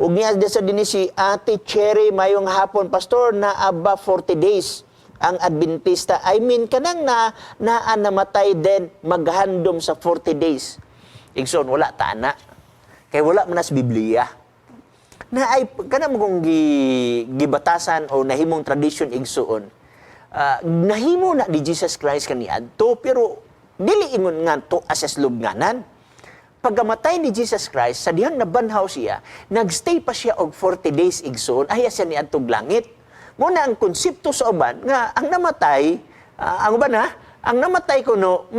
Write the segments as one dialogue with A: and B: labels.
A: ug niya sa dinhi si Ate Cherry mayong hapon, Pastor, na aba 40 days ang Adventista. I mean, kanang namatay din maghandom sa 40 days. Igsoon, wala ta na. Kaya wala man sa Biblia. Na ay, kanang kung gibatasan o nahimong tradition igsoon, nahimo na ni Jesus Christ kaniadto, pero dili ingon nga to asas lubnganan. Pagkamatay ni Jesus Christ, sa dihang nabanhaw siya, nagstay pa siya og 40 days igsoon, ay siya ni adtog langit. Muna ang konsepto sa uban nga ang namatay, ang uban ang namatay kuno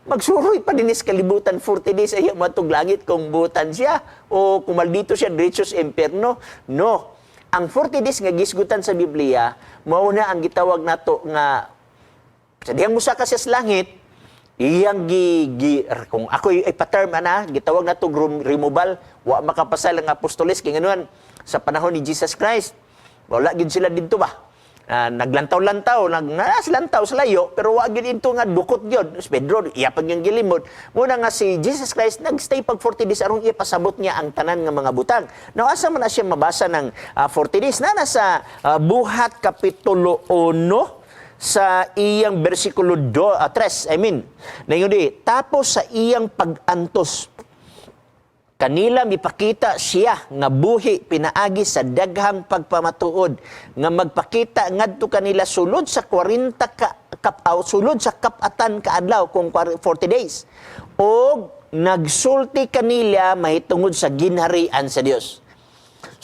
A: magsuroy pa dinis kalibutan 40 days ay matog langit kung butan siya o kung maldito siya diretso sa impierno. No. Ang 40 days nga gisgutan sa Biblia, mao na ang gitawag nato nga sa dihang musa ka siya sa langit, iyang kung ako ay paterm gitawag na to removal, wa makapasal ang apostoles kay nganuan sa panahon ni Jesus Christ. Wala gid sila dito ba? Naglantaw-lantaw, naglantaw sa layo, pero wa gid into nga dukot gyud. Pedro iya pag yung gilimod. Muna nga si Jesus Christ nagstay pag 40 days aron iya pasabot niya ang tanan nga mga butang. Now asa man na siya mabasa ng 40 days na nasa Buhat kapitulo 1 sa iyang versikulo 3, Ngayon tapos sa iyang pag-antos, kanila mipakita siya nga buhi pinaagi sa daghang pagpamatuod, nga magpakita ngadto kanila sulod sa 40 sulod sa kapatan kaadlaw kung 40 days. O nagsulti kanila mahitungod sa ginharian sa Dios.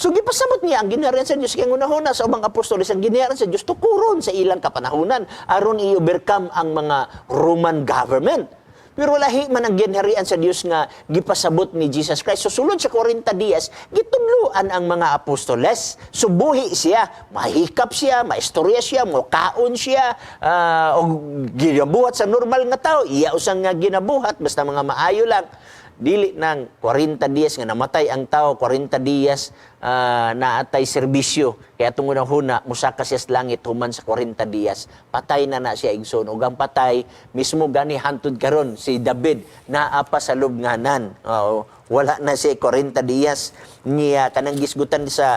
A: So, gipasabot niya ang ginharian sa Diyos. Kaya unahuna sa ubang apostoles, ang ginharian sa Diyos, tukuron sa ilang kapanahunan aron i-overcome ang mga Roman government. Pero lahi man ang ginharian sa Diyos nga gipasabot ni Jesus Christ. So, sulod sa 40 dias, gitudluan ang mga apostoles. Subuhi siya, mahikap siya, maistorya siya, mukaon siya, o ginabuhat sa normal nga tao. Iya usang nga ginabuhat, basta mga maayo lang. Dili ng 40 dias nga namatay ang tao, 40 dias naatay serbisyo. Kaya itong unang-huna, musaka siya sa langit human sa 40 dias. Patay na siya igsoon. Ug ang patay, mismo gani hantud karon si David, naapa sa lubnganan. Wala na siya 40 dias niya kanang gisgutan sa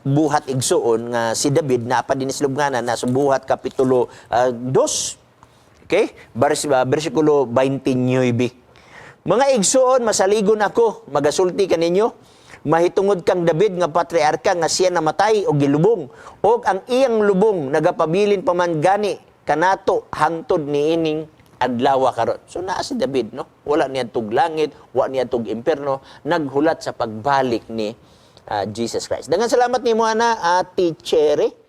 A: Buhat igsoon nga si David naapa din sa lubnganan na sa Buhat kapitulo 2. Okay? Versikulo 29. Mga igsoon, masaligon ako, magasulti kaninyo, mahitungod kang David nga patriarka nga siya namatay o gilubong, o ang iyang lubong nagapabilin pa man gani kanato hangtod niining adlaw karon. So naa si David, no? Wala niya tug langit, wala niya tug impierno, naghulat sa pagbalik ni Jesus Christ. Dengan salamat nimo ana, Ate Cherry.